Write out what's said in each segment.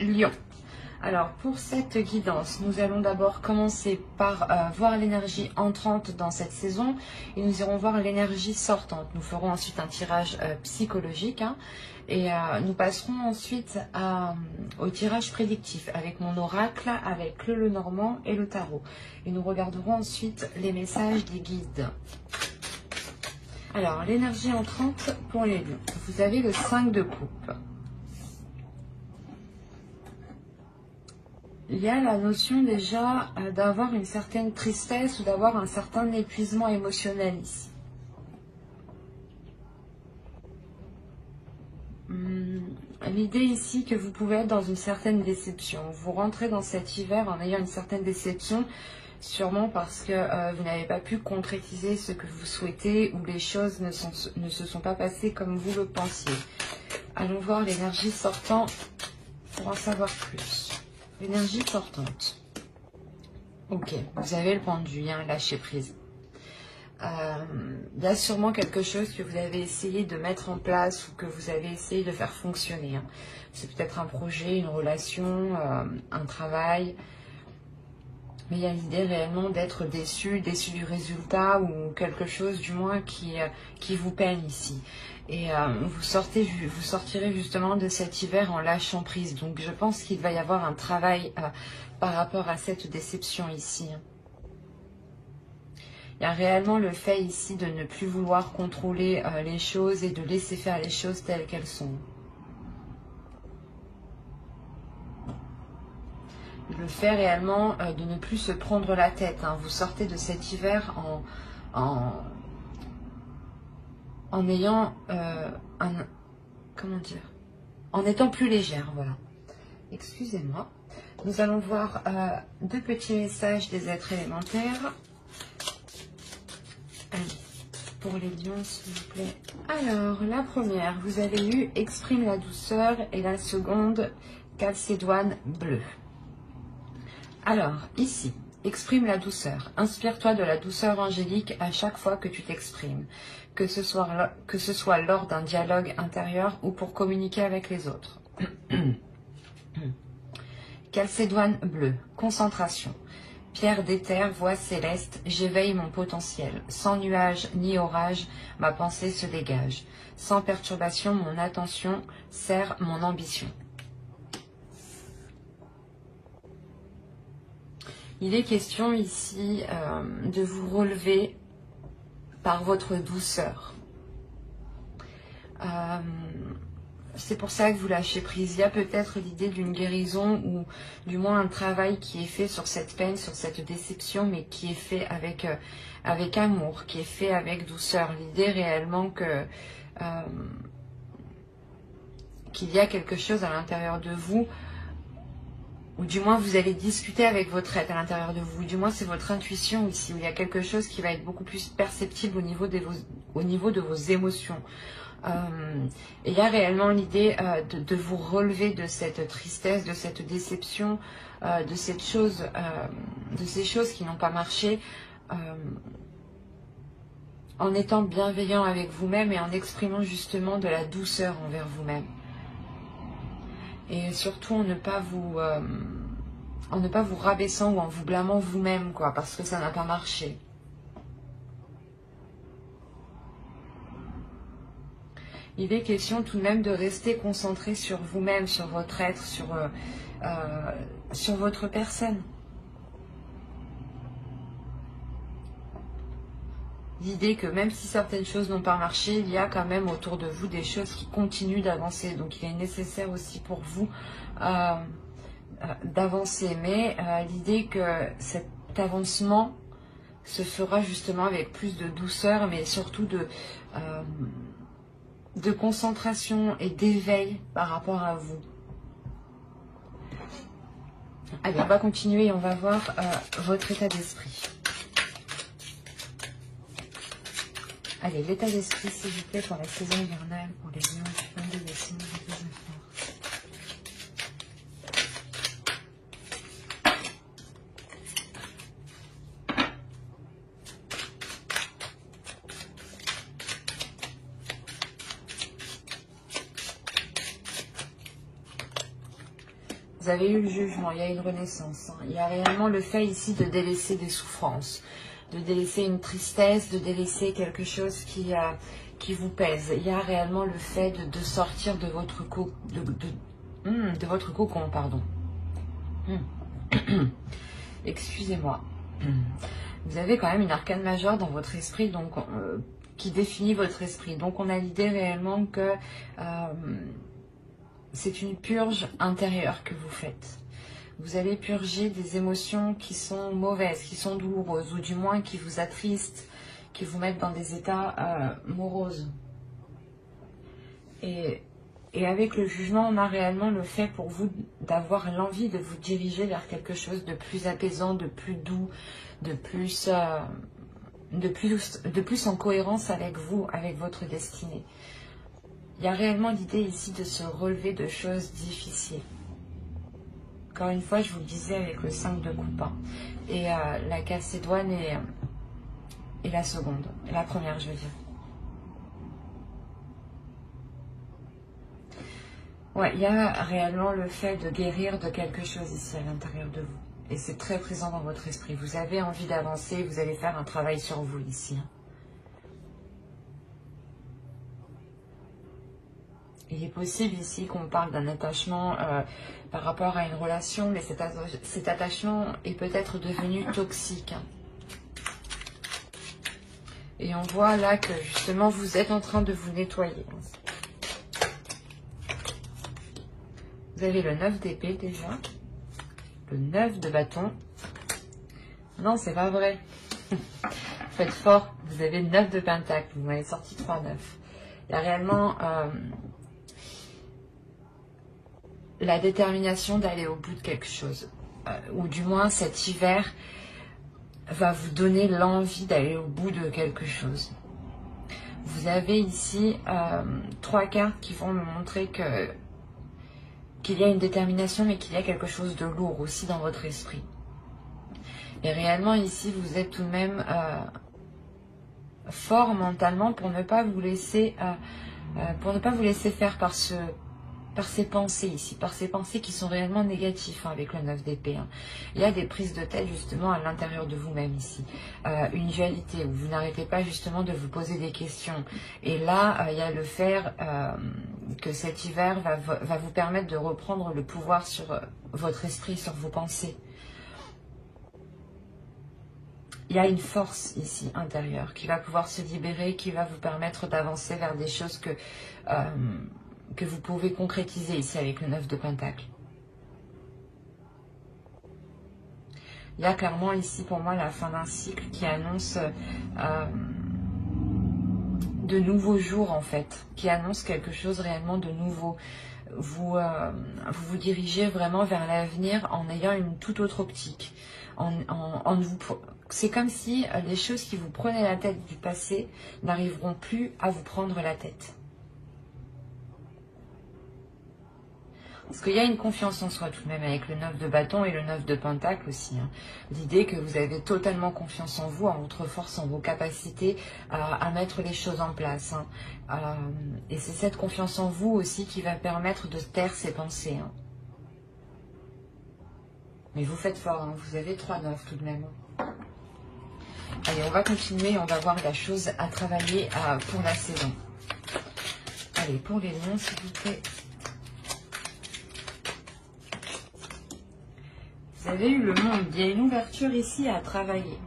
Lion. Alors, pour cette guidance, nous allons d'abord commencer par voir l'énergie entrante dans cette saison et nous irons voir l'énergie sortante. Nous ferons ensuite un tirage psychologique et nous passerons ensuite au tirage prédictif avec mon oracle, avec le Lenormand et le tarot. Et nous regarderons ensuite les messages des guides. Alors, l'énergie entrante pour les lions. Vous avez le 5 de coupe. Il y a la notion déjà d'avoir une certaine tristesse ou d'avoir un certain épuisement émotionnel ici. L'idée ici que vous pouvez être dans une certaine déception. Vous rentrez dans cet hiver en ayant une certaine déception, sûrement parce que vous n'avez pas pu concrétiser ce que vous souhaitez ou les choses ne se sont pas passées comme vous le pensiez. Allons voir l'énergie sortant pour en savoir plus. L'énergie sortante. Ok, vous avez le pendu, lâcher prise. Il y a sûrement quelque chose que vous avez essayé de mettre en place ou que vous avez essayé de faire fonctionner. C'est peut-être un projet, une relation, un travail. Mais il y a l'idée réellement d'être déçu du résultat ou quelque chose du moins qui vous peine ici. Et vous sortirez justement de cet hiver en lâchant prise. Donc je pense qu'il va y avoir un travail par rapport à cette déception ici. Il y a réellement le fait ici de ne plus vouloir contrôler les choses et de laisser faire les choses telles qu'elles sont. Le fait réellement de ne plus se prendre la tête. Vous sortez de cet hiver en ayant comment dire, en étant plus légère, voilà. Excusez-moi. Nous allons voir deux petits messages des êtres élémentaires. Allez, pour les lions, s'il vous plaît. Alors, la première, vous avez eu exprime la douceur et la seconde, calcédoine bleue. Alors, ici, exprime la douceur. Inspire-toi de la douceur angélique à chaque fois que tu t'exprimes, que ce soit lors d'un dialogue intérieur ou pour communiquer avec les autres. Calcédoine bleue, concentration. Pierre d'éther, voix céleste, j'éveille mon potentiel. Sans nuage ni orage, ma pensée se dégage. Sans perturbation, mon attention sert mon ambition. Il est question ici de vous relever par votre douceur. C'est pour ça que vous lâchez prise. Il y a peut-être l'idée d'une guérison ou du moins un travail qui est fait sur cette peine, sur cette déception, mais qui est fait avec amour, qui est fait avec douceur. L'idée réellement qu'il y a quelque chose à l'intérieur de vous, ou du moins vous allez discuter avec votre être à l'intérieur de vous, du moins c'est votre intuition ici, où il y a quelque chose qui va être beaucoup plus perceptible au niveau de vos émotions. Et il y a réellement l'idée de vous relever de cette tristesse, de cette déception, de ces choses qui n'ont pas marché, en étant bienveillant avec vous-même et en exprimant justement de la douceur envers vous-même. Et surtout en ne pas vous rabaissant ou en vous blâmant vous-même, quoi, parce que ça n'a pas marché. Il est question tout de même de rester concentré sur vous-même, sur votre être, sur votre personne. L'idée que même si certaines choses n'ont pas marché, il y a quand même autour de vous des choses qui continuent d'avancer. Donc il est nécessaire aussi pour vous d'avancer. Mais l'idée que cet avancement se fera justement avec plus de douceur, mais surtout de concentration et d'éveil par rapport à vous. Allez, on va continuer et on va voir votre état d'esprit. Allez, l'état d'esprit, s'il vous plaît, pour la saison hivernale, pour les lions du 22 décembre 2019. Vous avez eu le jugement, il y a une renaissance. Hein. Il y a réellement le fait ici de délaisser des souffrances, de délaisser une tristesse, de délaisser quelque chose qui vous pèse. Il y a réellement le fait de sortir de votre de votre cocon, pardon. Excusez-moi. Vous avez quand même une arcane majeure dans votre esprit, donc qui définit votre esprit. Donc on a l'idée réellement que c'est une purge intérieure que vous faites. Vous allez purger des émotions qui sont mauvaises, qui sont douloureuses, ou du moins qui vous attristent, qui vous mettent dans des états moroses. Et avec le jugement, on a réellement le fait pour vous d'avoir l'envie de vous diriger vers quelque chose de plus apaisant, de plus doux, de plus en cohérence avec vous, avec votre destinée. Il y a réellement l'idée ici de se relever de choses difficiles. Encore une fois, je vous le disais avec le 5 de coupe. Hein. Et la Calcédoine et la seconde. La première, je veux dire. Ouais, il y a réellement le fait de guérir de quelque chose ici à l'intérieur de vous. Et c'est très présent dans votre esprit. Vous avez envie d'avancer, vous allez faire un travail sur vous ici. Hein. Il est possible ici qu'on parle d'un attachement par rapport à une relation, mais cet attachement est peut-être devenu toxique. Et on voit là que justement vous êtes en train de vous nettoyer. Vous avez le 9 d'épée déjà, le 9 de bâton. Non, c'est pas vrai. Faites fort, vous avez le 9 de pentacle, vous m'avez sorti 3-9. Il y a réellement... la détermination d'aller au bout de quelque chose. Ou du moins cet hiver va vous donner l'envie d'aller au bout de quelque chose. Vous avez ici 3 cartes qui vont me montrer qu'il y a une détermination mais qu'il y a quelque chose de lourd aussi dans votre esprit. Et réellement ici vous êtes tout de même fort mentalement pour ne pas vous laisser faire par ces pensées ici, par ces pensées qui sont réellement négatives hein, avec le 9 d'épée. Hein. Il y a des prises de tête justement à l'intérieur de vous-même ici. Une dualité où vous n'arrêtez pas justement de vous poser des questions. Et là, il y a le fait que cet hiver va vous permettre de reprendre le pouvoir sur votre esprit, sur vos pensées. Il y a une force ici intérieure qui va pouvoir se libérer, qui va vous permettre d'avancer vers des choses que vous pouvez concrétiser ici avec le 9 de pentacle. Il y a clairement ici pour moi la fin d'un cycle qui annonce de nouveaux jours en fait, qui annonce quelque chose réellement de nouveau. Vous vous dirigez vraiment vers l'avenir en ayant une toute autre optique. C'est comme si les choses qui vous prenaient la tête du passé n'arriveront plus à vous prendre la tête. Parce qu'il y a une confiance en soi tout de même avec le 9 de bâton et le 9 de pentacle aussi. Hein. L'idée que vous avez totalement confiance en vous, en votre force, en vos capacités à mettre les choses en place. Hein. Et c'est cette confiance en vous aussi qui va permettre de taire ces pensées. Hein. Mais vous faites fort, hein. Vous avez 3-9 tout de même. Allez, on va continuer, on va voir la chose à travailler pour la saison. Allez, pour les lions, s'il vous plaît. Vous avez eu le monde, il y a une ouverture ici à travailler.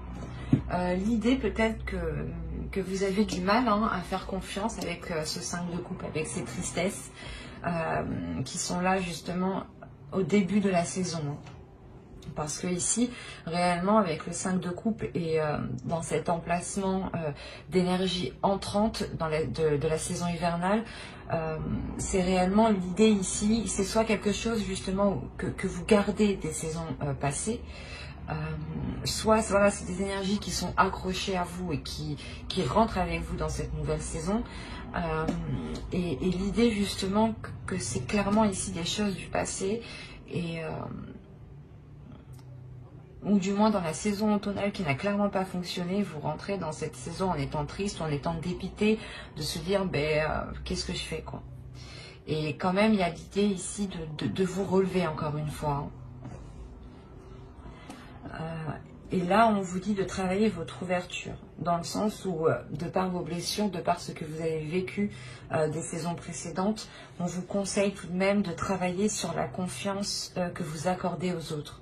L'idée peut-être que vous avez du mal hein, à faire confiance avec ce 5 de coupe, avec ces tristesses qui sont là justement au début de la saison. Hein. Parce que ici, réellement, avec le 5 de coupe et dans cet emplacement d'énergie entrante de la saison hivernale, c'est réellement l'idée ici, c'est soit quelque chose justement que vous gardez des saisons passées, soit voilà, c'est des énergies qui sont accrochées à vous et qui rentrent avec vous dans cette nouvelle saison. Et l'idée justement que c'est clairement ici des choses du passé et... ou du moins dans la saison automnale qui n'a clairement pas fonctionné, vous rentrez dans cette saison en étant triste, en étant dépité, de se dire, qu'est-ce que je fais quoi. Et quand même, il y a l'idée ici de vous relever encore une fois. Et là, on vous dit de travailler votre ouverture, dans le sens où, de par vos blessures, de par ce que vous avez vécu des saisons précédentes, on vous conseille tout de même de travailler sur la confiance que vous accordez aux autres.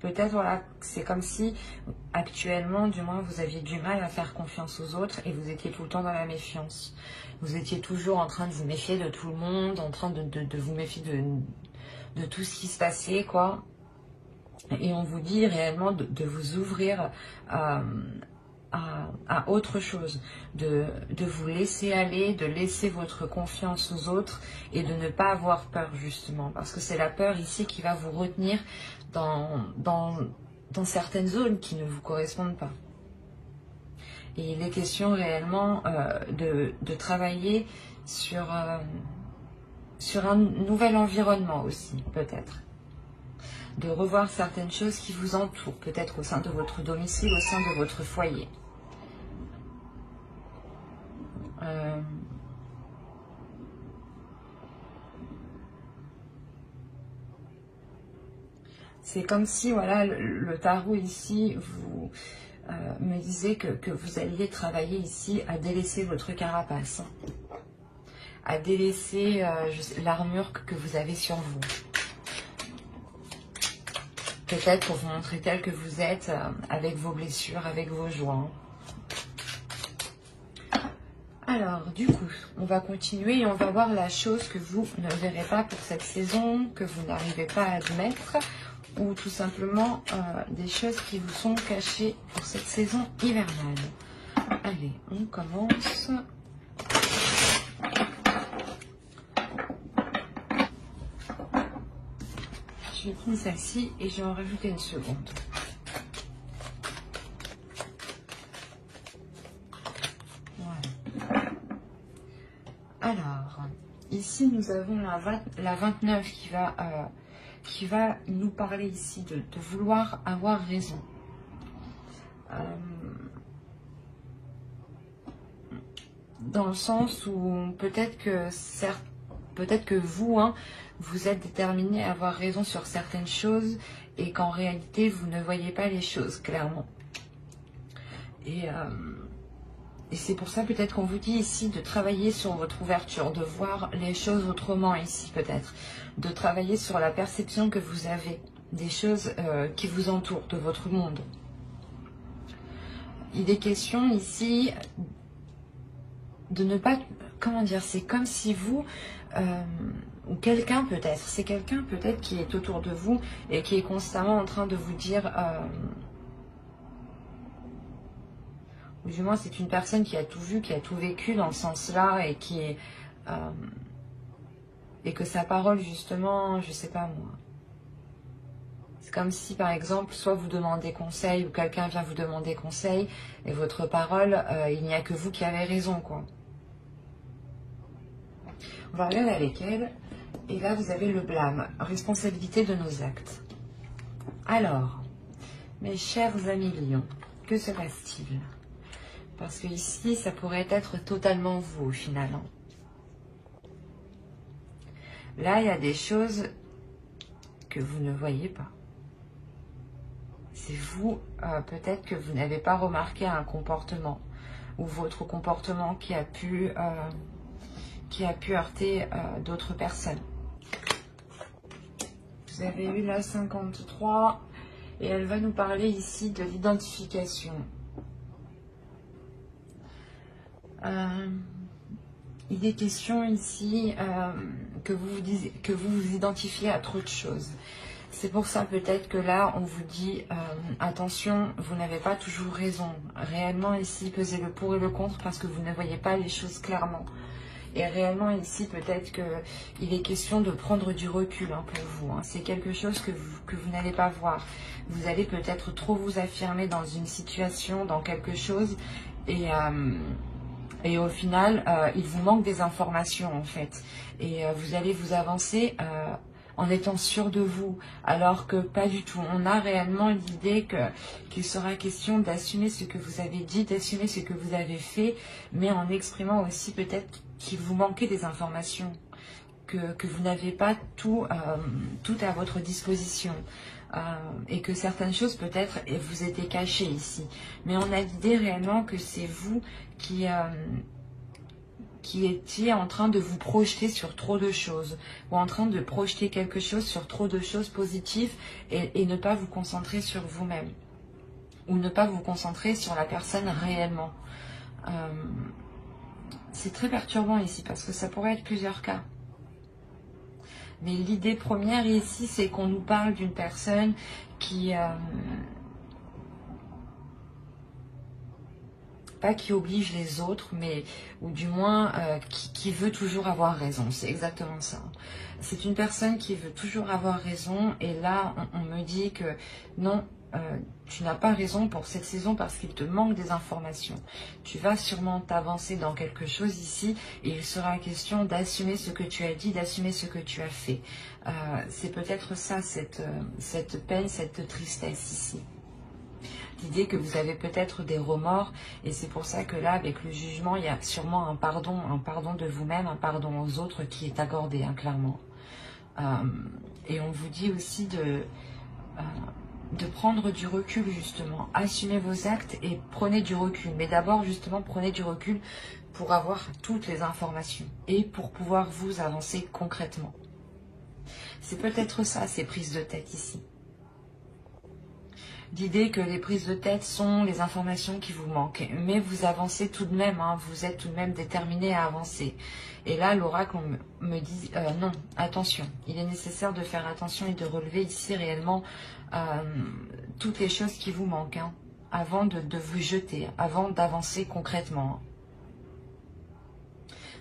Peut-être, voilà, c'est comme si, actuellement, du moins, vous aviez du mal à faire confiance aux autres et vous étiez tout le temps dans la méfiance. Vous étiez toujours en train de vous méfier de tout le monde, en train de vous méfier de tout ce qui se passait, quoi. Et on vous dit réellement de vous ouvrir à autre chose, de vous laisser aller, de laisser votre confiance aux autres et de ne pas avoir peur, justement. Parce que c'est la peur ici qui va vous retenir dans certaines zones qui ne vous correspondent pas. Et il est question réellement de travailler sur un nouvel environnement aussi, peut-être. De revoir certaines choses qui vous entourent, peut-être au sein de votre domicile, au sein de votre foyer. C'est comme si, voilà, le tarot ici vous me disait que vous alliez travailler ici à délaisser votre carapace, à délaisser l'armure que vous avez sur vous. Peut-être pour vous montrer tel que vous êtes, avec vos blessures, avec vos joies. Alors, du coup, on va continuer et on va voir la chose que vous ne verrez pas pour cette saison, que vous n'arrivez pas à admettre, ou tout simplement des choses qui vous sont cachées pour cette saison hivernale. Allez, on commence. Je vais prendre celle-ci et je vais en rajouter une seconde. Voilà. Alors, ici nous avons la 29 qui va nous parler ici de vouloir avoir raison. Dans le sens où peut-être que vous, vous êtes déterminé à avoir raison sur certaines choses et qu'en réalité, vous ne voyez pas les choses clairement. Et c'est pour ça peut-être qu'on vous dit ici de travailler sur votre ouverture, de voir les choses autrement ici peut-être, de travailler sur la perception que vous avez des choses qui vous entourent, de votre monde. Il est question ici de ne pas, comment dire, c'est comme si vous, ou quelqu'un peut-être, c'est quelqu'un peut-être qui est autour de vous et qui est constamment en train de vous dire, ou du moins c'est une personne qui a tout vu, qui a tout vécu dans ce sens-là et qui est, et que sa parole justement, je sais pas moi, c'est comme si par exemple, soit vous demandez conseil ou quelqu'un vient vous demander conseil et votre parole, il n'y a que vous qui avez raison, quoi. On va regarder avec elle. Et là, vous avez le blâme. Responsabilité de nos actes. Alors, mes chers amis lions, que se passe-t-il? Parce que ici, ça pourrait être totalement vous au final. Là, il y a des choses que vous ne voyez pas. C'est vous, peut-être que vous n'avez pas remarqué un comportement ou votre comportement qui a pu heurter d'autres personnes. Vous avez eu la 53 et elle va nous parler ici de l'identification. Il est question ici que vous vous identifiez à trop de choses. C'est pour ça peut-être que là, on vous dit, attention, vous n'avez pas toujours raison. Réellement ici, pesez le pour et le contre parce que vous ne voyez pas les choses clairement. Et réellement ici, peut-être qu'il est question de prendre du recul pour vous. C'est quelque chose que vous n'allez pas voir. Vous allez peut-être trop vous affirmer dans une situation, dans quelque chose. Et au final, il vous manque des informations en fait. Et vous allez vous avancer en étant sûr de vous, alors que pas du tout. On a réellement l'idée qu'il sera question d'assumer ce que vous avez dit, d'assumer ce que vous avez fait, mais en exprimant aussi peut-être qu'il vous manquait des informations, que vous n'avez pas tout à votre disposition. Et que certaines choses peut-être vous étaient cachées ici. Mais on a l'idée réellement que c'est vous qui étiez en train de vous projeter sur trop de choses, ou en train de projeter quelque chose sur trop de choses positives et ne pas vous concentrer sur vous-même, ou ne pas vous concentrer sur la personne réellement. C'est très perturbant ici, parce que ça pourrait être plusieurs cas. Mais l'idée première ici, c'est qu'on nous parle d'une personne qui... pas qui oblige les autres, mais ou du moins qui veut toujours avoir raison. C'est exactement ça. C'est une personne qui veut toujours avoir raison. Et là, on me dit que non, tu n'as pas raison pour cette saison parce qu'il te manque des informations. Tu vas sûrement t'avancer dans quelque chose ici et il sera question d'assumer ce que tu as dit, d'assumer ce que tu as fait. C'est peut-être ça, cette peine, cette tristesse ici. L'idée que vous avez peut-être des remords et c'est pour ça que là, avec le jugement, il y a sûrement un pardon de vous-même, un pardon aux autres qui est accordé, hein, clairement. Et on vous dit aussi de prendre du recul, justement. Assumez vos actes et prenez du recul. Mais d'abord, justement, prenez du recul pour avoir toutes les informations et pour pouvoir vous avancer concrètement. C'est peut-être ça, ces prises de tête ici. L'idée que les prises de tête sont les informations qui vous manquent. Mais vous avancez tout de même, hein, vous êtes tout de même déterminé à avancer. Et là, l'oracle me dit, non, attention. Il est nécessaire de faire attention et de relever ici réellement toutes les choses qui vous manquent, hein, avant de vous jeter, avant d'avancer concrètement.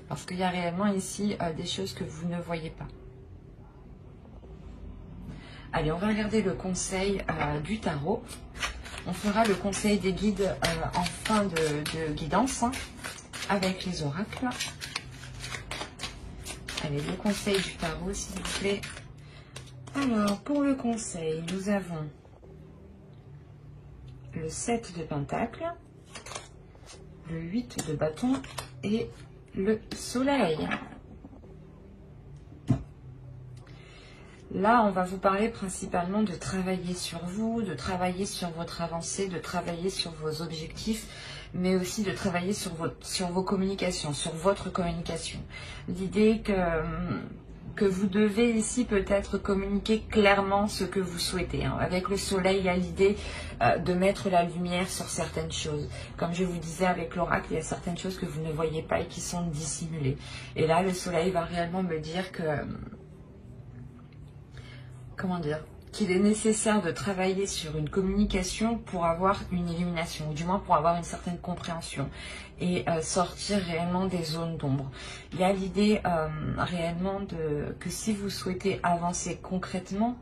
Parce qu'il y a réellement ici des choses que vous ne voyez pas. Allez, on va regarder le conseil du tarot. On fera le conseil des guides en fin de guidance, hein, avec les oracles. Allez, le conseil du tarot, s'il vous plaît. Alors, pour le conseil, nous avons le 7 de Pentacle, le 8 de bâton et le soleil. Là, on va vous parler principalement de travailler sur vous, de travailler sur votre avancée, de travailler sur vos objectifs, mais aussi de travailler sur vos communications, sur votre communication. L'idée que vous devez ici peut-être communiquer clairement ce que vous souhaitez. Hein. Avec le soleil, il y a l'idée de mettre la lumière sur certaines choses. Comme je vous disais avec l'oracle, il y a certaines choses que vous ne voyez pas et qui sont dissimulées. Et là, le soleil va réellement me dire que... comment dire, qu'il est nécessaire de travailler sur une communication pour avoir une illumination, ou du moins pour avoir une certaine compréhension et sortir réellement des zones d'ombre. Il y a l'idée réellement que si vous souhaitez avancer concrètement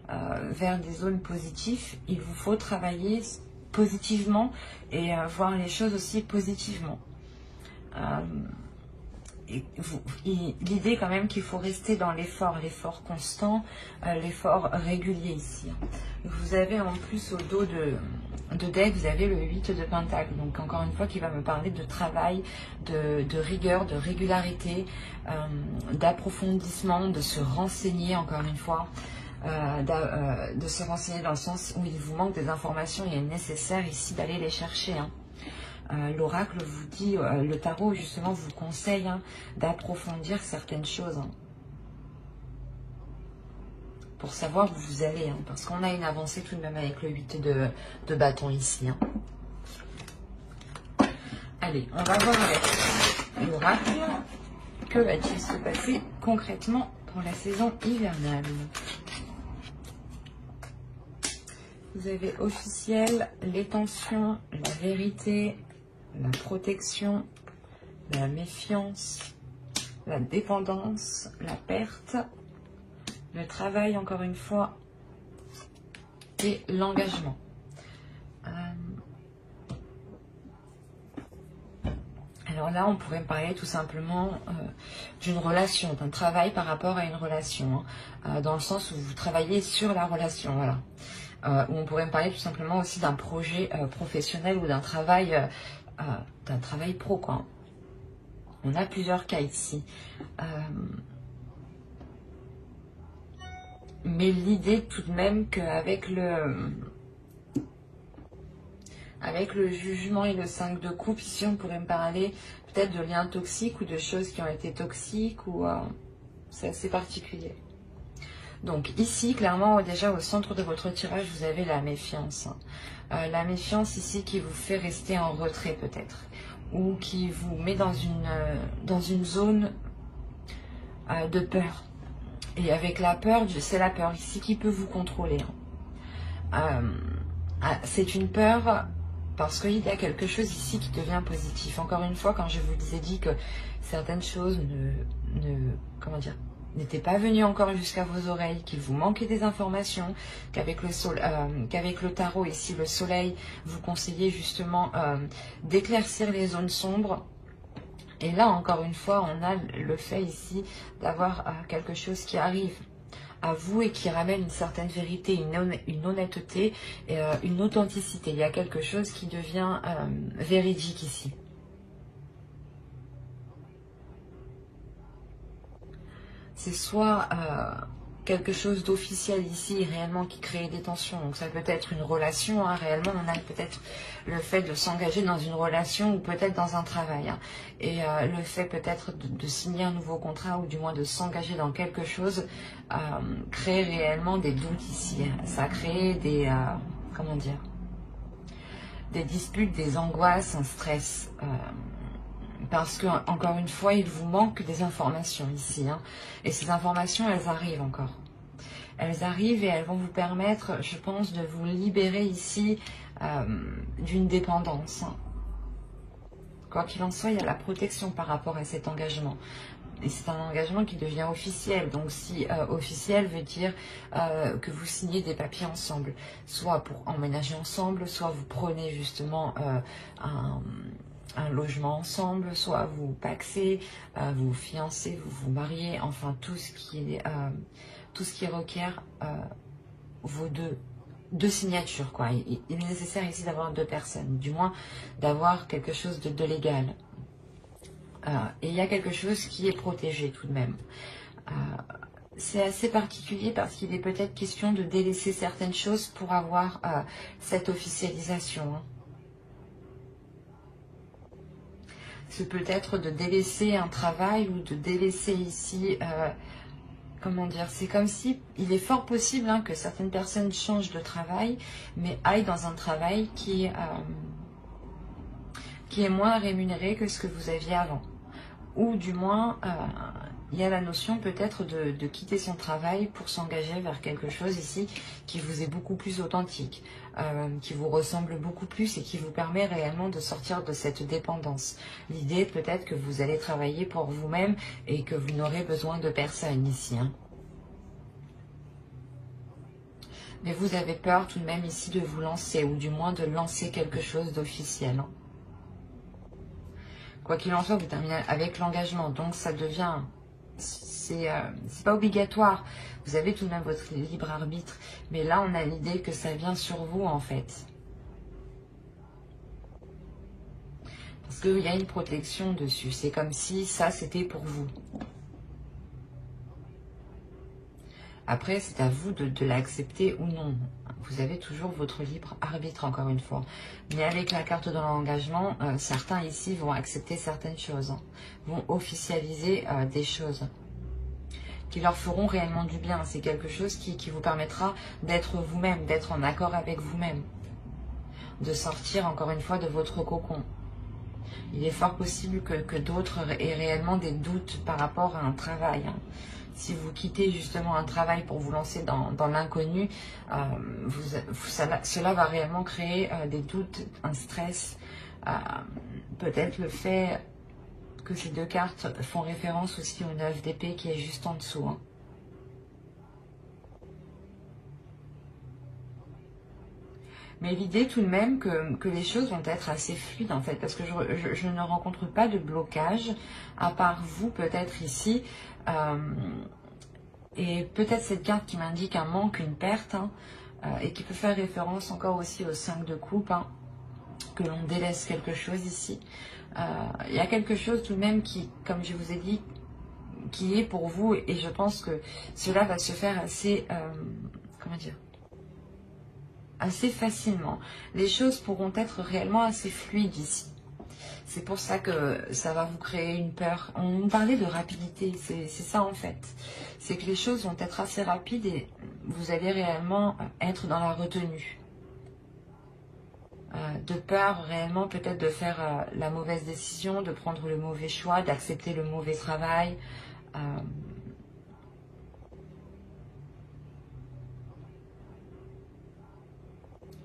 vers des zones positives, il vous faut travailler positivement et voir les choses aussi positivement. L'idée quand même qu'il faut rester dans l'effort constant, l'effort régulier ici. Vous avez en plus au dos de deck, vous avez le 8 de Pentacle, donc encore une fois qui va me parler de travail, de rigueur, de régularité, d'approfondissement, de se renseigner encore une fois, de se renseigner dans le sens où il vous manque des informations, il est nécessaire ici d'aller les chercher, hein. L'oracle vous dit, le tarot justement vous conseille, hein, d'approfondir certaines choses, hein, pour savoir où vous allez, hein, parce qu'on a une avancée tout de même avec le 8 de bâton ici. Hein. Allez, on va voir avec l'oracle, que va-t-il se passer concrètement pour la saison hivernale. Vous avez officiel, les tensions, la vérité, la protection, la méfiance, la dépendance, la perte, le travail encore une fois et l'engagement. Alors là, on pourrait parler tout simplement d'une relation, d'un travail par rapport à une relation, hein, dans le sens où vous travaillez sur la relation, voilà. Ou on pourrait me parler tout simplement aussi d'un projet professionnel ou d'un travail pro, quoi. On a plusieurs cas ici. Mais l'idée tout de même qu'avec avec le jugement et le 5 de coupe, ici on pourrait me parler peut-être de liens toxiques ou de choses qui ont été toxiques, ou c'est assez particulier. Donc ici, clairement, déjà au centre de votre tirage, vous avez la méfiance. La méfiance ici qui vous fait rester en retrait peut-être, ou qui vous met dans une zone de peur. Et avec la peur, c'est la peur ici qui peut vous contrôler. C'est une peur parce qu'il y a quelque chose ici qui devient positif. Encore une fois, quand je vous ai dit que certaines choses n'étaient pas venues encore jusqu'à vos oreilles, qu'il vous manquait des informations, qu'avec le tarot ici, le soleil, vous conseillez justement d'éclaircir les zones sombres. Et là, encore une fois, on a le fait ici d'avoir quelque chose qui arrive à vous et qui ramène une certaine vérité, une honnêteté, et, une authenticité. Il y a quelque chose qui devient véridique ici. C'est soit quelque chose d'officiel ici, réellement, qui crée des tensions. Donc ça peut être une relation, hein, réellement, on a peut-être le fait de s'engager dans une relation ou peut-être dans un travail. Hein. Et le fait peut-être de signer un nouveau contrat ou du moins de s'engager dans quelque chose crée réellement des doutes ici. Hein. Ça crée des, comment dire, des disputes, des angoisses, un stress. Parce que, encore une fois, il vous manque des informations ici. Hein. Et ces informations, elles arrivent encore. Elles arrivent et elles vont vous permettre, je pense, de vous libérer ici d'une dépendance. Quoi qu'il en soit, il y a la protection par rapport à cet engagement. Et c'est un engagement qui devient officiel. Donc si officiel veut dire que vous signez des papiers ensemble. Soit pour emménager ensemble, soit vous prenez justement un logement ensemble, soit vous pacsez, vous fiancez, vous vous mariez, enfin tout ce qui requiert vos deux signatures, quoi. Il est nécessaire ici d'avoir 2 personnes, du moins d'avoir quelque chose de légal. Et il y a quelque chose qui est protégé tout de même. C'est assez particulier parce qu'il est peut-être question de délaisser certaines choses pour avoir cette officialisation. Hein. C'est peut-être de délaisser un travail ou de délaisser ici, comment dire, c'est comme si, il est fort possible hein, que certaines personnes changent de travail, mais aillent dans un travail qui est moins rémunéré que ce que vous aviez avant. Ou du moins, il y a la notion peut-être de quitter son travail pour s'engager vers quelque chose ici qui vous est beaucoup plus authentique, qui vous ressemble beaucoup plus et qui vous permet réellement de sortir de cette dépendance. L'idée peut-être que vous allez travailler pour vous-même et que vous n'aurez besoin de personne ici. Hein. Mais vous avez peur tout de même ici de vous lancer ou du moins de lancer quelque chose d'officiel. Hein. Quoi qu'il en soit, vous terminez avec l'engagement, donc ça devient, c'est pas obligatoire. Vous avez tout de même votre libre arbitre, mais là on a l'idée que ça vient sur vous en fait. Parce qu'il y a une protection dessus, c'est comme si ça c'était pour vous. Après, c'est à vous de l'accepter ou non. Vous avez toujours votre libre arbitre, encore une fois. Mais avec la carte de l'engagement, certains ici vont accepter certaines choses, hein, vont officialiser des choses qui leur feront réellement du bien. C'est quelque chose qui vous permettra d'être vous-même, d'être en accord avec vous-même, de sortir, encore une fois, de votre cocon. Il est fort possible que d'autres aient réellement des doutes par rapport à un travail, hein. Si vous quittez justement un travail pour vous lancer dans l'inconnu, cela va réellement créer des doutes, un stress. Peut-être le fait que ces 2 cartes font référence aussi au 9 d'épée qui est juste en dessous. Hein. Mais l'idée tout de même que les choses vont être assez fluides en fait, parce que je ne rencontre pas de blocage, à part vous peut-être ici, et peut-être cette carte qui m'indique un manque, une perte, hein, et qui peut faire référence encore aussi au 5 de coupe, hein, que l'on délaisse quelque chose ici. Il y a quelque chose tout de même qui, comme je vous ai dit, qui est pour vous, et je pense que cela va se faire assez, comment dire, assez facilement. Les choses pourront être réellement assez fluides ici. C'est pour ça que ça va vous créer une peur. On nous parlait de rapidité, c'est ça en fait. C'est que les choses vont être assez rapides et vous allez réellement être dans la retenue. De peur réellement peut-être de faire la mauvaise décision, de prendre le mauvais choix, d'accepter le mauvais travail.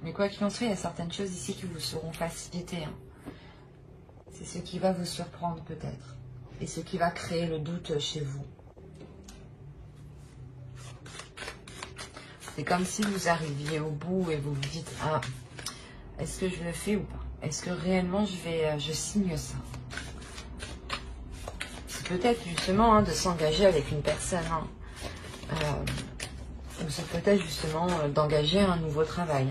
Mais quoi qu'il en soit, il y a certaines choses ici qui vous seront facilitées. Hein. C'est ce qui va vous surprendre peut-être. Et ce qui va créer le doute chez vous. C'est comme si vous arriviez au bout et vous vous dites « Ah, est-ce que je le fais ou pas? Est-ce que réellement je signe ça ?» C'est peut-être justement de s'engager avec une personne. Hein. Ou c'est peut-être justement d'engager un nouveau travail.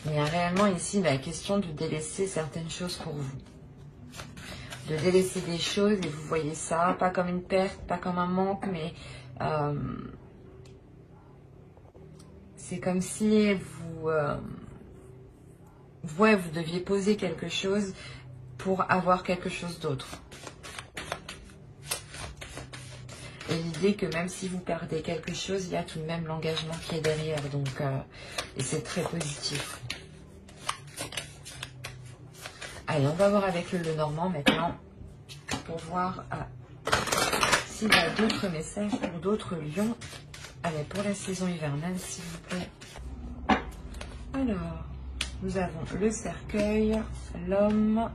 Il y a réellement ici la question de délaisser certaines choses pour vous. De délaisser des choses et vous voyez ça, pas comme une perte, pas comme un manque, mais c'est comme si vous deviez poser quelque chose pour avoir quelque chose d'autre. Et l'idée que même si vous perdez quelque chose, il y a tout de même l'engagement qui est derrière. Donc, et c'est très positif. Allez, on va voir avec le Normand maintenant pour voir s'il y a d'autres messages pour d'autres lions. Allez, pour la saison hivernale, s'il vous plaît. Alors, nous avons le cercueil, l'homme,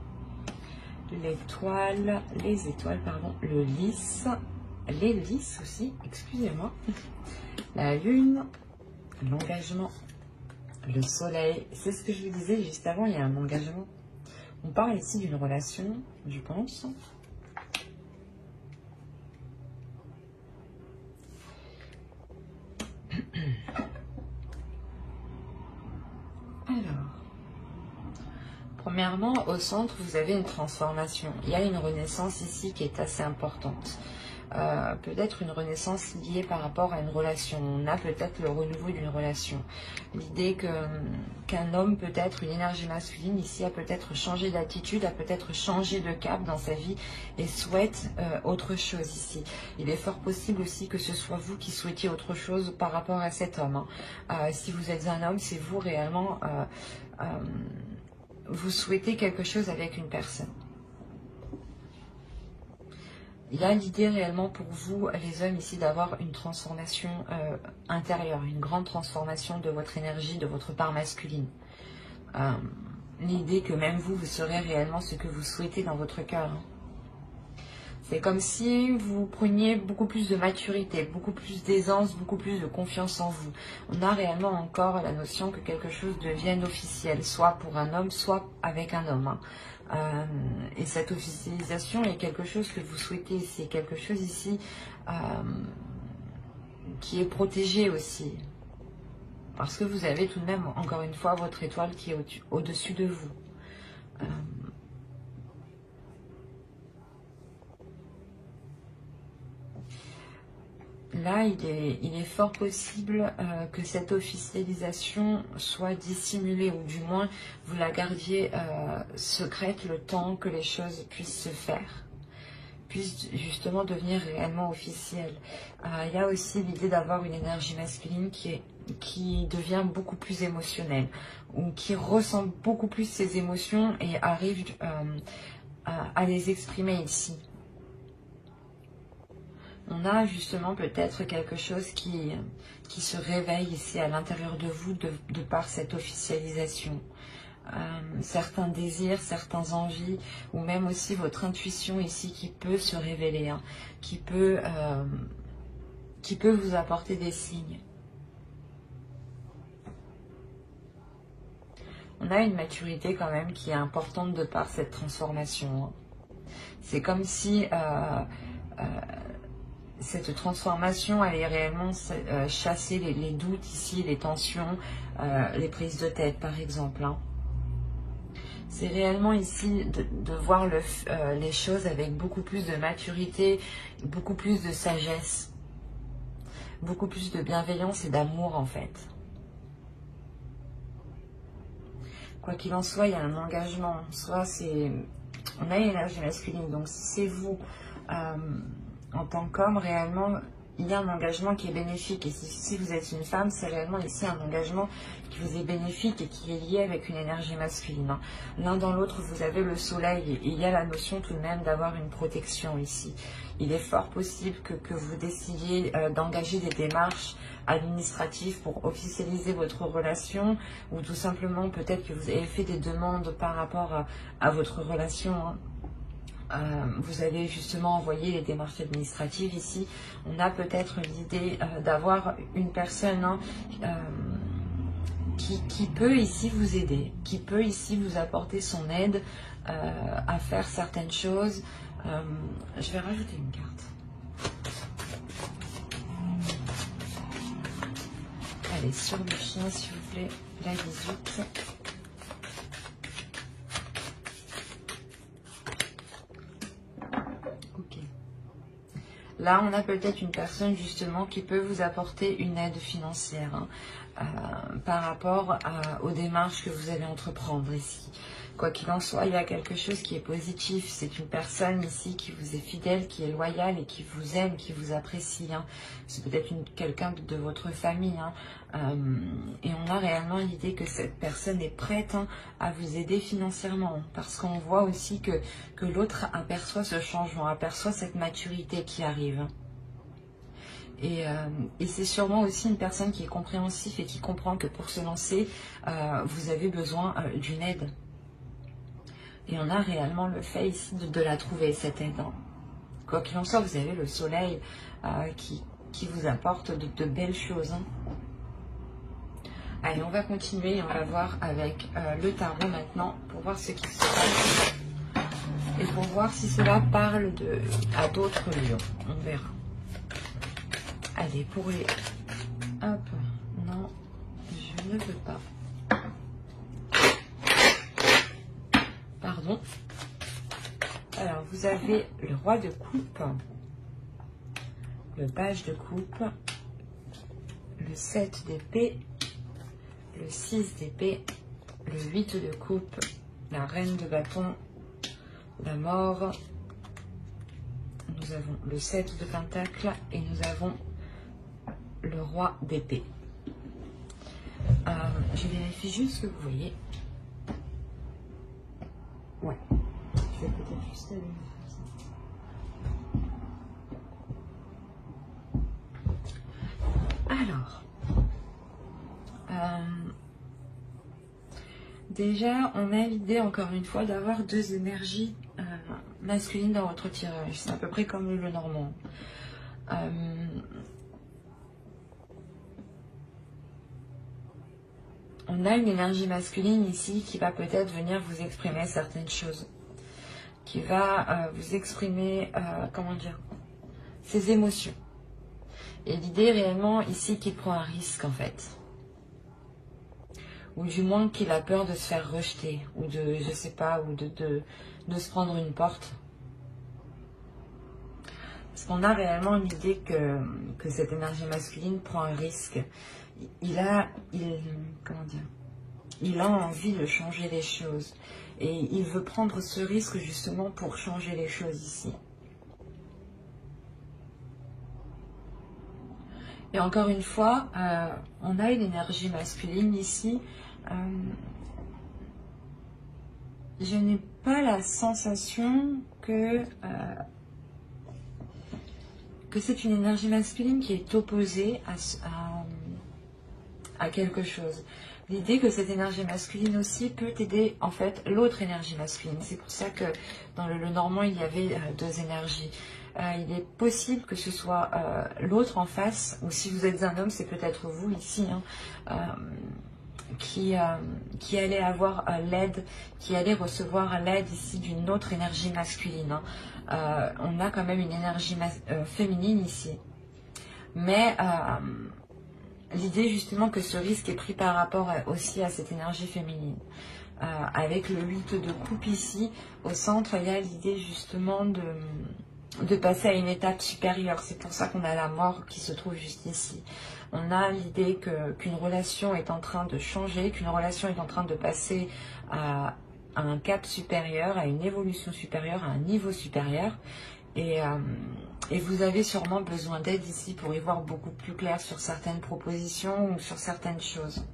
l'étoile, les étoiles, pardon, le lys, les lys aussi, excusez-moi, la lune, l'engagement, le soleil. C'est ce que je vous disais juste avant, il y a un engagement. On parle ici d'une relation, je pense. Alors, premièrement, au centre, vous avez une transformation. Il y a une renaissance ici qui est assez importante. Peut-être une renaissance liée par rapport à une relation. On a peut-être le renouveau d'une relation. L'idée qu'un homme, peut-être une énergie masculine, ici, a peut-être changé d'attitude, a peut-être changé de cap dans sa vie et souhaite autre chose ici. Il est fort possible aussi que ce soit vous qui souhaitiez autre chose par rapport à cet homme. Hein. Si vous êtes un homme, c'est vous réellement, vous souhaitez quelque chose avec une personne. Il y a l'idée réellement pour vous, les hommes ici, d'avoir une transformation intérieure, une grande transformation de votre énergie, de votre part masculine. L'idée que même vous, vous serez réellement ce que vous souhaitez dans votre cœur. Hein. C'est comme si vous preniez beaucoup plus de maturité, beaucoup plus d'aisance, beaucoup plus de confiance en vous. On a réellement encore la notion que quelque chose devienne officiel, soit pour un homme, soit avec un homme. Hein. Et cette officialisation est quelque chose que vous souhaitez, c'est quelque chose ici qui est protégé aussi. Parce que vous avez tout de même, encore une fois, votre étoile qui est au-dessus de vous. Là, il est fort possible que cette officialisation soit dissimulée, ou du moins vous la gardiez secrète le temps que les choses puissent se faire, puissent justement devenir réellement officielles. Il y a aussi l'idée d'avoir une énergie masculine qui devient beaucoup plus émotionnelle, ou qui ressent beaucoup plus ses émotions et arrive à les exprimer ici. On a justement peut-être quelque chose qui se réveille ici à l'intérieur de vous de par cette officialisation. Certains désirs, certaines envies, ou même aussi votre intuition ici qui peut se révéler, hein, qui peut vous apporter des signes. on a une maturité quand même qui est importante de par cette transformation. C'est comme si cette transformation allait réellement chasser les doutes ici, les tensions, les prises de tête par exemple. C'est réellement ici de voir les choses avec beaucoup plus de maturité, beaucoup plus de sagesse, beaucoup plus de bienveillance et d'amour en fait. Quoi qu'il en soit, il y a un engagement. Soit c'est... On a une énergie masculine, donc si c'est vous, en tant qu'homme, réellement, il y a un engagement qui est bénéfique. Et si vous êtes une femme, c'est réellement ici un engagement qui vous est bénéfique et qui est lié avec une énergie masculine. L'un dans l'autre, vous avez le soleil et il y a la notion tout de même d'avoir une protection ici. Il est fort possible que vous décidiez d'engager des démarches administratives pour officialiser votre relation, ou tout simplement peut-être que vous avez fait des demandes par rapport à votre relation. Vous avez justement envoyé les démarches administratives ici. On a peut-être l'idée d'avoir une personne qui peut ici vous aider, qui peut ici vous apporter son aide à faire certaines choses. Je vais rajouter une carte. Allez, sur le chien, s'il vous plaît, la 18. Ok. Là, on a peut-être une personne justement qui peut vous apporter une aide financière par rapport aux démarches que vous allez entreprendre ici. Quoi qu'il en soit, il y a quelque chose qui est positif. C'est une personne ici qui vous est fidèle, qui est loyale et qui vous aime, qui vous apprécie. C'est peut-être quelqu'un de votre famille. Et on a réellement l'idée que cette personne est prête à vous aider financièrement. Parce qu'on voit aussi que l'autre aperçoit ce changement, aperçoit cette maturité qui arrive. Et c'est sûrement aussi une personne qui est compréhensif et qui comprend que pour se lancer, vous avez besoin d'une aide. Et on a réellement le fait ici de la trouver, cette aide. Quoi qu'il en soit, vous avez le soleil qui vous apporte de belles choses. Allez, on va continuer et on va voir avec le tarot maintenant pour voir ce qui se passe. Et pour voir si cela parle à d'autres lions. On verra. Allez, pour les... Hop, non, je ne veux pas. Pardon. Alors, vous avez le roi de coupe, le page de coupe, le 7 d'épée, le 6 d'épée, le 8 de coupe, la reine de bâton, la mort. Nous avons le 7 de pentacle et nous avons le roi d'épée. Je vérifie juste ce que vous voyez. Ouais. Je vais peut-être juste allumer ça. Alors. Déjà, on a l'idée, encore une fois, d'avoir deux énergies masculines dans votre tirage. C'est à peu près comme le Normand. On a une énergie masculine ici qui va peut-être venir vous exprimer certaines choses. Qui va vous exprimer, comment dire, ses émotions. Et l'idée réellement ici qu'il prend un risque en fait. Ou du moins qu'il a peur de se faire rejeter. Ou de, je sais pas, ou de se prendre une porte. Parce qu'on a réellement l'idée que cette énergie masculine prend un risque. Il a envie de changer les choses. Et il veut prendre ce risque justement pour changer les choses ici. Et encore une fois, on a une énergie masculine ici. Je n'ai pas la sensation que c'est une énergie masculine qui est opposée à quelque chose. L'idée que cette énergie masculine aussi peut aider en fait l'autre énergie masculine. C'est pour ça que dans le Normand, il y avait deux énergies. Il est possible que ce soit l'autre en face, ou si vous êtes un homme, c'est peut-être vous ici, qui allait avoir l'aide, qui allait recevoir l'aide ici d'une autre énergie masculine. Hein. On a quand même une énergie féminine ici. Mais l'idée justement que ce risque est pris par rapport aussi à cette énergie féminine. Avec le 8 de coupe ici, au centre, il y a l'idée justement de passer à une étape supérieure. C'est pour ça qu'on a la mort qui se trouve juste ici. On a l'idée qu'une relation est en train de changer, qu'une relation est en train de passer à un cap supérieur, à une évolution supérieure, à un niveau supérieur. Et vous avez sûrement besoin d'aide ici pour y voir beaucoup plus clair sur certaines propositions ou sur certaines choses.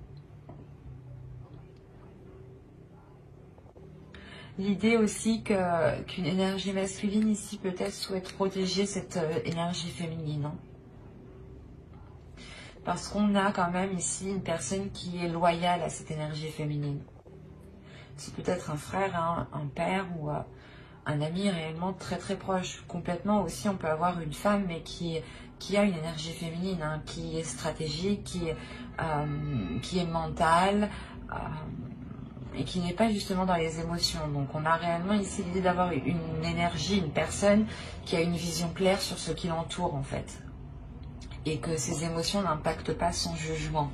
L'idée aussi qu'une énergie masculine ici peut-être souhaite protéger cette énergie féminine. Hein. Parce qu'on a quand même ici une personne qui est loyale à cette énergie féminine. C'est peut-être un frère, un père ou un ami réellement très très proche. Complètement aussi, on peut avoir une femme mais qui a une énergie féminine, hein, qui est stratégique, qui est mentale et qui n'est pas justement dans les émotions. Donc on a réellement ici l'idée d'avoir une énergie, une personne qui a une vision claire sur ce qui l'entoure en fait. Et que ses émotions n'impactent pas son jugement.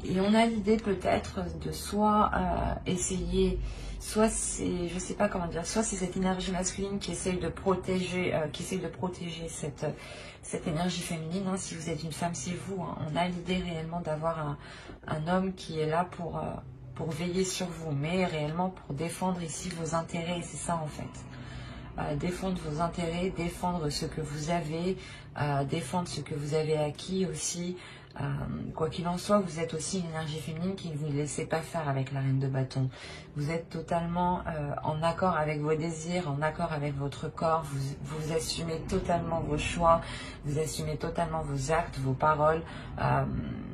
Et on a l'idée peut-être de soit essayer, soit c'est, je sais pas comment dire, soit c'est cette énergie masculine qui essaye de protéger, cette énergie féminine. Hein. Si vous êtes une femme, c'est vous. Hein. On a l'idée réellement d'avoir un homme qui est là pour veiller sur vous, mais réellement pour défendre ici vos intérêts. C'est ça en fait. Défendre vos intérêts, défendre ce que vous avez, défendre ce que vous avez acquis aussi. Quoi qu'il en soit, vous êtes aussi une énergie féminine qui ne vous laissez pas faire avec la reine de bâton. Vous êtes totalement en accord avec vos désirs, en accord avec votre corps, vous assumez totalement vos choix, vous assumez totalement vos actes, vos paroles.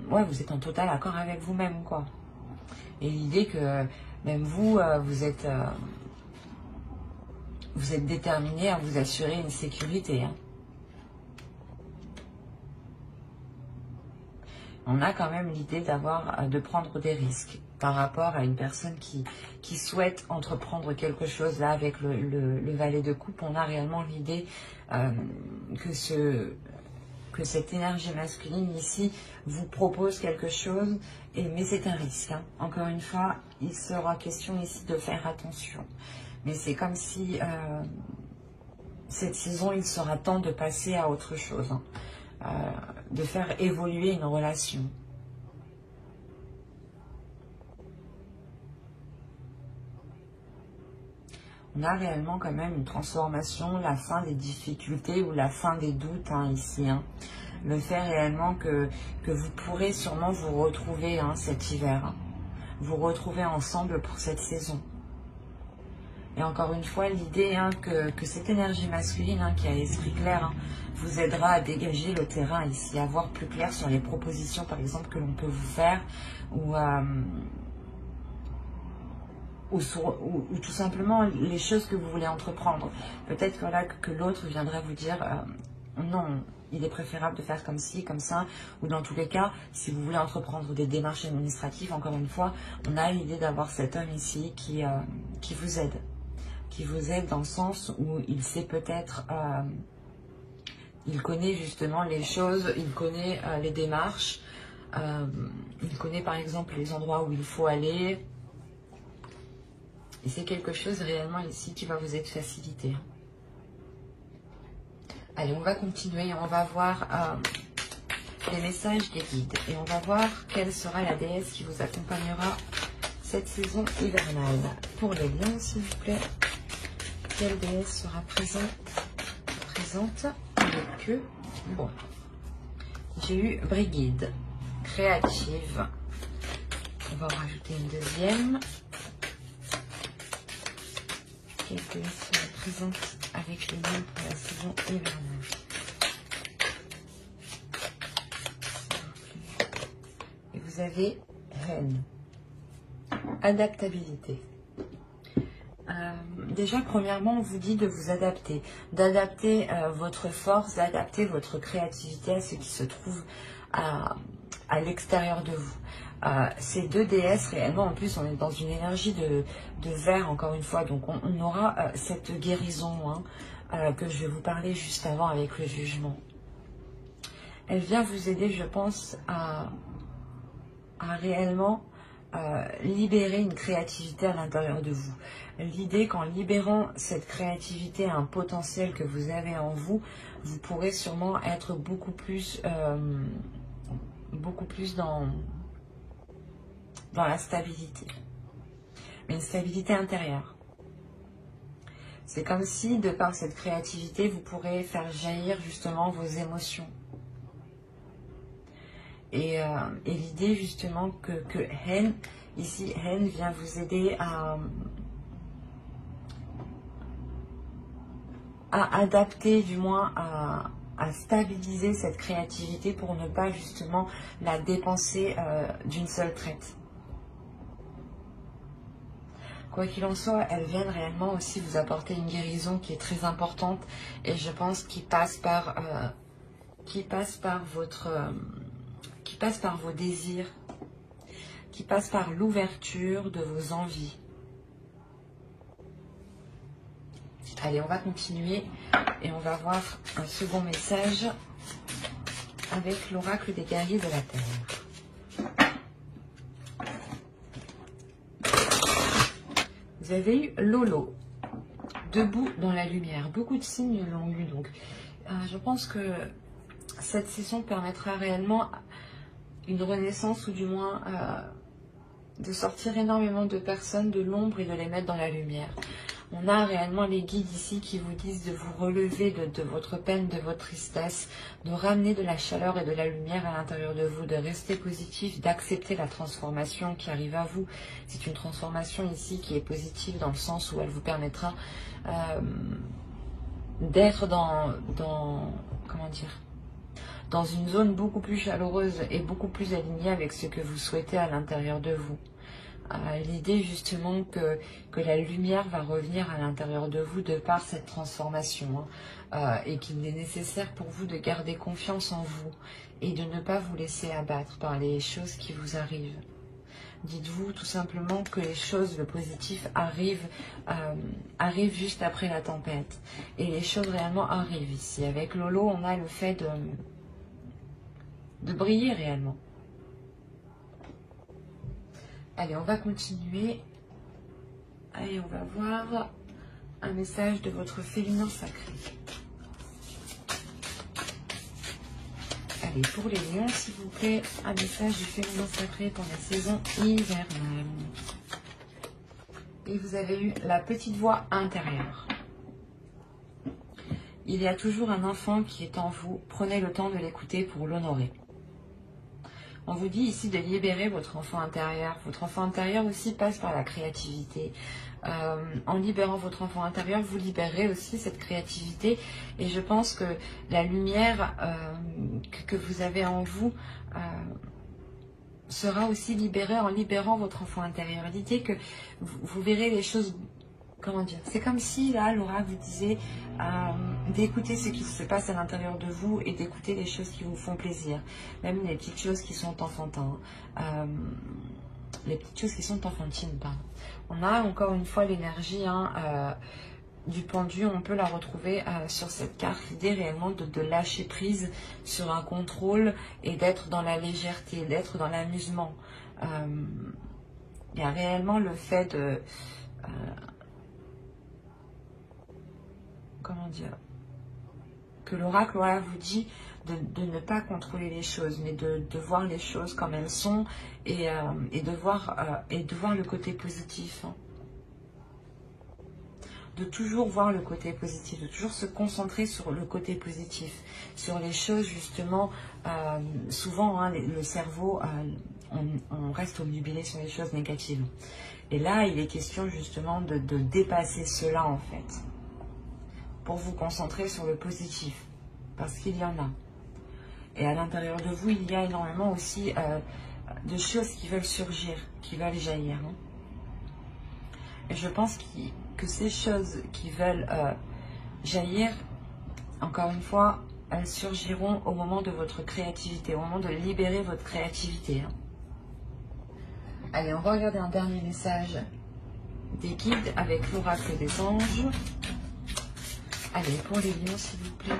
Ouais, vous êtes en total accord avec vous-même, quoi. Et l'idée que même vous, vous êtes déterminé à vous assurer une sécurité. Hein. On a quand même l'idée de prendre des risques par rapport à une personne qui souhaite entreprendre quelque chose. Là, avec le valet de coupe, on a réellement l'idée que cette énergie masculine ici vous propose quelque chose, mais c'est un risque. Hein. Encore une fois, il sera question ici de faire attention. Mais c'est comme si cette saison, il sera temps de passer à autre chose, hein, de faire évoluer une relation. On a réellement quand même une transformation, la fin des difficultés ou la fin des doutes hein, ici. Hein. Le fait réellement que vous pourrez sûrement vous retrouver hein, cet hiver. Hein. Vous retrouver ensemble pour cette saison. Et encore une fois, l'idée hein, que cette énergie masculine hein, qui a l'esprit clair hein, vous aidera à dégager le terrain ici, à voir plus clair sur les propositions par exemple que l'on peut vous faire ou tout simplement les choses que vous voulez entreprendre. Peut-être voilà, que l'autre viendrait vous dire non, il est préférable de faire comme ci, comme ça, ou dans tous les cas, si vous voulez entreprendre des démarches administratives, encore une fois, on a l'idée d'avoir cet homme ici qui vous aide. Qui vous aide dans le sens où il sait peut-être, il connaît justement les choses, il connaît les démarches, il connaît par exemple les endroits où il faut aller. Et c'est quelque chose réellement ici qui va vous être facilité. Allez, on va continuer, on va voir les messages des guides. Et on va voir quelle sera la déesse qui vous accompagnera cette saison hivernale. Pour les lions, s'il vous plaît. Quelle déesse sera présente avec eux? Bon, j'ai eu Brigide, créative. On va en rajouter une deuxième. Quelle déesse sera présente avec les lions pour la saison hivernale? Et vous avez Reine, adaptabilité. Déjà, premièrement, on vous dit de vous adapter, d'adapter votre force, d'adapter votre créativité à ce qui se trouve à l'extérieur de vous. Ces deux déesses, réellement, en plus, on est dans une énergie de verre, encore une fois, donc on aura cette guérison que je vais vous parler juste avant avec le jugement. Elle vient vous aider, je pense, à réellement libérer une créativité à l'intérieur de vous. L'idée qu'en libérant cette créativité, un potentiel que vous avez en vous, vous pourrez sûrement être beaucoup plus dans la stabilité. Mais une stabilité intérieure. C'est comme si, de par cette créativité, vous pourrez faire jaillir justement vos émotions. Et l'idée justement que Hen, ici, Hen vient vous aider à adapter, du moins à stabiliser cette créativité pour ne pas justement la dépenser d'une seule traite. Quoi qu'il en soit, elles viennent réellement aussi vous apporter une guérison qui est très importante et je pense qui passe par vos désirs, qui passe par l'ouverture de vos envies. Allez, on va continuer et on va voir un second message avec l'oracle des guerriers de la Terre. Vous avez eu Lolo, debout dans la lumière. Beaucoup de signes l'ont eu, donc je pense que cette session permettra réellement une renaissance ou du moins de sortir énormément de personnes de l'ombre et de les mettre dans la lumière. On a réellement les guides ici qui vous disent de vous relever de votre peine, de votre tristesse, de ramener de la chaleur et de la lumière à l'intérieur de vous, de rester positif, d'accepter la transformation qui arrive à vous. C'est une transformation ici qui est positive dans le sens où elle vous permettra d'être comment dire, dans une zone beaucoup plus chaleureuse et beaucoup plus alignée avec ce que vous souhaitez à l'intérieur de vous. L'idée justement que la lumière va revenir à l'intérieur de vous de par cette transformation et qu'il est nécessaire pour vous de garder confiance en vous et de ne pas vous laisser abattre par les choses qui vous arrivent. Dites-vous tout simplement que les choses, le positif arrive juste après la tempête et les choses réellement arrivent ici. Avec Lolo, on a le fait de briller réellement. Allez, on va continuer. Allez, on va voir un message de votre féminin sacré. Allez, pour les lions, s'il vous plaît, un message du féminin sacré pour la saison hivernale. Et vous avez eu la petite voix intérieure. Il y a toujours un enfant qui est en vous. Prenez le temps de l'écouter pour l'honorer. On vous dit ici de libérer votre enfant intérieur. Votre enfant intérieur aussi passe par la créativité. En libérant votre enfant intérieur, vous libérez aussi cette créativité. Et je pense que la lumière que vous avez en vous sera aussi libérée en libérant votre enfant intérieur. L'idée que vous verrez les choses... Comment dire? C'est comme si, là, Laura vous disait d'écouter ce qui se passe à l'intérieur de vous et d'écouter les choses qui vous font plaisir. Même les petites choses qui sont enfantines. Les petites choses qui sont enfantines, pardon. On a encore une fois l'énergie du pendu. On peut la retrouver sur cette carte. L'idée réellement de lâcher prise sur un contrôle et d'être dans la légèreté, d'être dans l'amusement. Il y a réellement le fait de... comment dire, que l'oracle vous dit de ne pas contrôler les choses, mais de voir les choses comme elles sont et de voir le côté positif. De toujours voir le côté positif, de toujours se concentrer sur le côté positif, sur les choses justement, souvent le cerveau, on reste obnubilé sur les choses négatives. Et là, il est question justement de dépasser cela en fait. Pour vous concentrer sur le positif, parce qu'il y en a. Et à l'intérieur de vous, il y a énormément aussi de choses qui veulent surgir, qui veulent jaillir. Et je pense que ces choses qui veulent jaillir, encore une fois, surgiront au moment de votre créativité, au moment de libérer votre créativité. Allez, on va regarder un dernier message des guides avec l'oracle des anges. Allez, pour les lions, s'il vous plaît.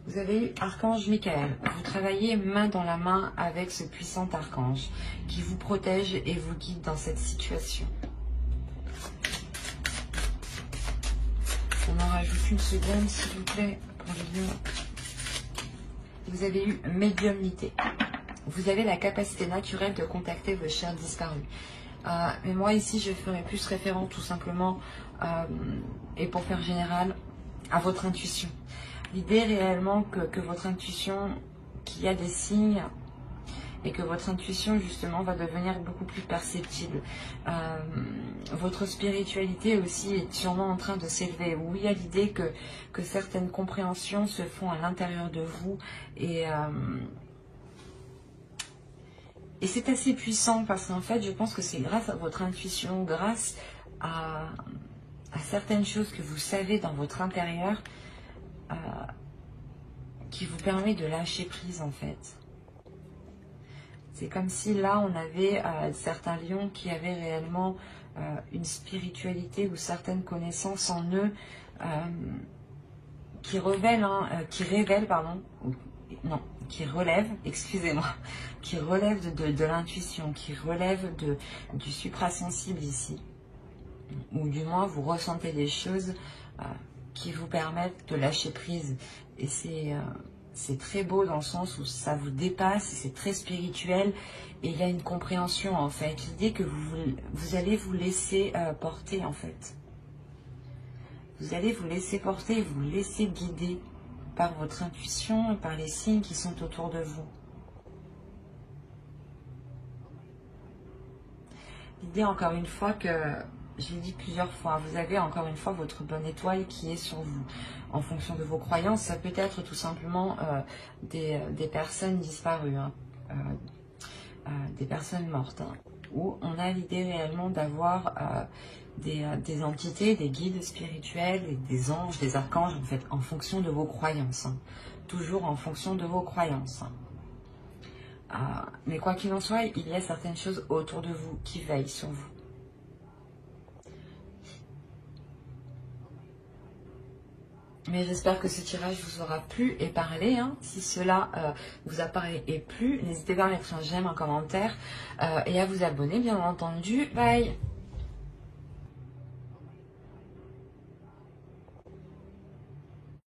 Vous avez eu Archange Michael. Vous travaillez main dans la main avec ce puissant archange qui vous protège et vous guide dans cette situation. On en rajoute une seconde, s'il vous plaît, pour les lions. Vous avez eu médiumnité. Vous avez la capacité naturelle de contacter vos chers disparus. Mais moi, ici, je ferai plus référence tout simplement, et pour faire général, à votre intuition. L'idée réellement que votre intuition, qu'il y a des signes et que votre intuition justement va devenir beaucoup plus perceptible. Votre spiritualité aussi est sûrement en train de s'élever. Oui, il y a l'idée que certaines compréhensions se font à l'intérieur de vous et c'est assez puissant parce qu'en fait, je pense que c'est grâce à votre intuition, grâce à certaines choses que vous savez dans votre intérieur qui vous permet de lâcher prise en fait. C'est comme si là, on avait certains lions qui avaient réellement une spiritualité ou certaines connaissances en eux qui relèvent, excusez-moi, qui relèvent de l'intuition, qui relèvent du suprasensible ici. Ou du moins, vous ressentez des choses qui vous permettent de lâcher prise. Et c'est très beau dans le sens où ça vous dépasse, c'est très spirituel et il y a une compréhension en fait. L'idée que vous allez vous laisser porter en fait. Vous allez vous laisser porter, vous laisser guider par votre intuition et par les signes qui sont autour de vous. L'idée encore une fois que, je l'ai dit plusieurs fois, vous avez encore une fois votre bonne étoile qui est sur vous. En fonction de vos croyances, ça peut être tout simplement des personnes disparues, des personnes mortes, où on a l'idée réellement d'avoir des entités, des guides spirituels, et des anges, des archanges, en fait, en fonction de vos croyances. Toujours en fonction de vos croyances. Mais quoi qu'il en soit, il y a certaines choses autour de vous qui veillent sur vous. Mais j'espère que ce tirage vous aura plu et parlé. Si cela vous a parlé et plu, n'hésitez pas à mettre un j'aime, un commentaire et à vous abonner, bien entendu. Bye!